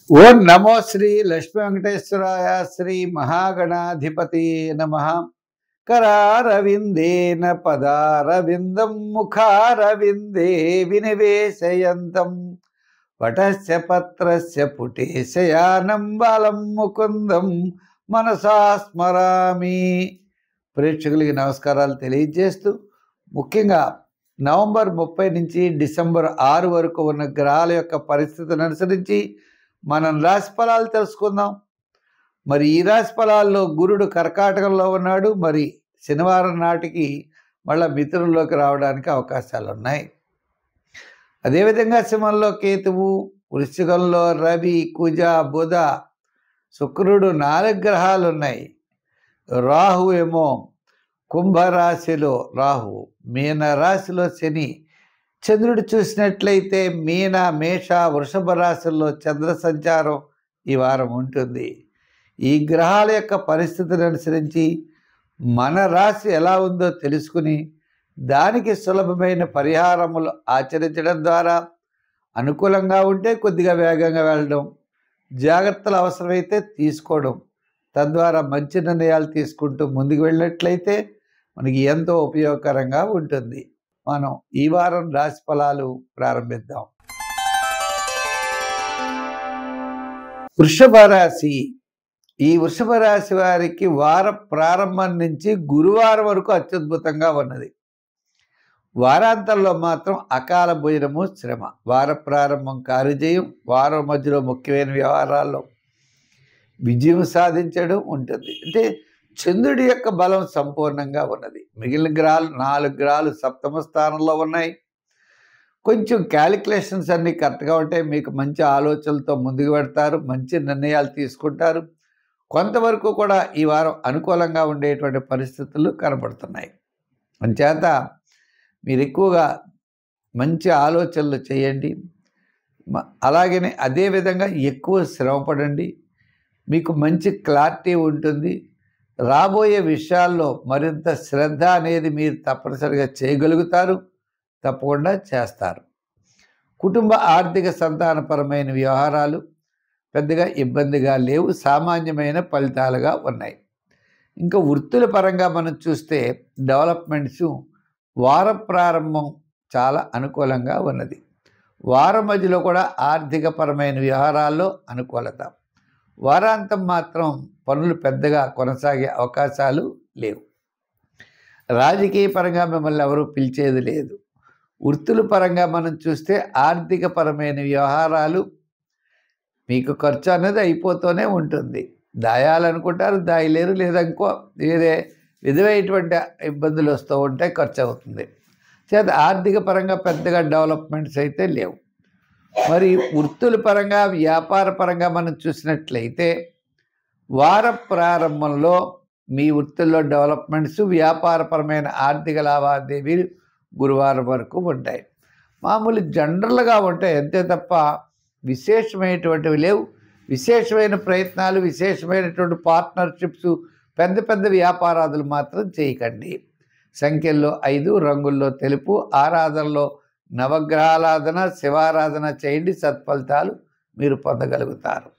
ఓం నమో శ్రీ లక్ష్మీ వెంకటేశ్వరాయ శ్రీ మహాగణాధిపతి నమః. కరారవిందేన పదారవిందం ముఖారవిందే వినివేశయంతం వటస్య పత్రస్య పుటేశయానం బాలం ముకుందం మనసా స్మరామి. ప్రేక్షకులకి నమస్కారాలు తెలియజేస్తూ, ముఖ్యంగా నవంబర్ 30 నుంచి డిసెంబర్ 6 వరకు ఉన్న గ్రహాల యొక్క పరిస్థితిని అనుసరించి మనం రాశి ఫలాలు తెలుసుకుందాం. మరి ఈ రాశి ఫలాల్లో గురుడు కర్కాటకంలో ఉన్నాడు. మరి శనివారం నాటికి మళ్ళీ మిథునంలోకి రావడానికి అవకాశాలు ఉన్నాయి. అదేవిధంగా సింహంలో కేతువు, వృశ్చికంలో రవి, కుజ, బుధ, శుక్రుడు 4 గ్రహాలు ఉన్నాయి. రాహు ఏమో కుంభరాశిలో రాహు, మీన రాశిలో శని. చంద్రుడు చూసినట్లయితే మీన, మేష, వృషభ రాశుల్లో చంద్ర సంచారం ఈ వారం ఉంటుంది. ఈ గ్రహాల యొక్క పరిస్థితిని అనుసరించి మన రాశి ఎలా ఉందో తెలుసుకుని దానికి సులభమైన పరిహారములు ఆచరించడం ద్వారా అనుకూలంగా ఉంటే కొద్దిగా వేగంగా వెళ్ళడం, జాగ్రత్తలు అవసరమైతే తీసుకోవడం, తద్వారా మంచి నిర్ణయాలు తీసుకుంటూ ముందుకు వెళ్ళినట్లయితే మనకి ఎంతో ఉపయోగకరంగా ఉంటుంది. మనం ఈ వారం రాశి ఫలాలు ప్రారంభిద్దాం. వృషభ రాశి. ఈ వృషభ రాశి వారికి వార ప్రారంభం నుంచి గురువారం వరకు అత్యద్భుతంగా ఉన్నది. వారాంతంలో మాత్రం అకాల భోజనము, శ్రమ. వార ప్రారంభం కార్యజయం, వారం మధ్యలో ముఖ్యమైన వ్యవహారాల్లో విజయం సాధించడం ఉంటుంది. అంటే చంద్రుడి యొక్క బలం సంపూర్ణంగా ఉన్నది. మిగిలిన గ్రహాలు 4 గ్రహాలు సప్తమ స్థానంలో ఉన్నాయి. కొంచెం క్యాలిక్యులేషన్స్ అన్నీ కరెక్ట్గా ఉంటాయి. మీకు మంచి ఆలోచనలతో ముందుకు పెడతారు, మంచి నిర్ణయాలు తీసుకుంటారు. కొంతవరకు కూడా ఈ వారం అనుకూలంగా ఉండేటువంటి పరిస్థితులు కనబడుతున్నాయి. అంచేత మీరు ఎక్కువగా మంచి ఆలోచనలు చేయండి. అలాగనే అదేవిధంగా ఎక్కువ శ్రమపడండి. మీకు మంచి క్లారిటీ ఉంటుంది. రాబోయే విషయాల్లో మరింత శ్రద్ధ అనేది మీరు తప్పనిసరిగా చేయగలుగుతారు, తప్పకుండా చేస్తారు. కుటుంబ ఆర్థిక సంతానపరమైన వ్యవహారాలు పెద్దగా ఇబ్బందిగా లేవు, సామాన్యమైన ఫలితాలుగా ఉన్నాయి. ఇంకా వృత్తుల పరంగా మనం చూస్తే డెవలప్మెంట్స్ వార ప్రారంభం చాలా అనుకూలంగా ఉన్నది. వారం మధ్యలో కూడా ఆర్థికపరమైన వ్యవహారాల్లో అనుకూలత. వారాంతం మాత్రం పనులు పెద్దగా కొనసాగే అవకాశాలు లేవు. రాజకీయ పరంగా మిమ్మల్ని ఎవరూ పిలిచేది లేదు. వృత్తుల పరంగా మనం చూస్తే ఆర్థిక పరమైన వ్యవహారాలు మీకు ఖర్చు అనేది అయిపోతూనే ఉంటుంది. దాయాలనుకుంటారు, దాయలేరు, లేదా ఇంకో వేరే విధమైనటువంటి ఇబ్బందులు వస్తూ ఉంటే ఖర్చు అవుతుంది. చేత ఆర్థిక పరంగా పెద్దగా డెవలప్మెంట్స్ అయితే లేవు. మరి వృత్తుల పరంగా, వ్యాపార పరంగా మనం చూసినట్లయితే వార ప్రారంభంలో మీ వృత్తుల్లో డెవలప్మెంట్స్, వ్యాపారపరమైన ఆర్థిక లావాదేవీలు గురువారం వరకు ఉంటాయి. మామూలు జనరల్గా ఉంటాయి అంతే తప్ప విశేషమైనటువంటివి లేవు. విశేషమైన ప్రయత్నాలు, విశేషమైనటువంటి పార్ట్నర్షిప్స్, పెద్ద పెద్ద వ్యాపారాదులు మాత్రం చేయకండి. సంఖ్యల్లో 5, రంగుల్లో తెలుపు. ఆరాధనలో నవగ్రహారాధన, శివారాధన చేయండి. సత్ఫలితాలు మీరు పొందగలుగుతారు.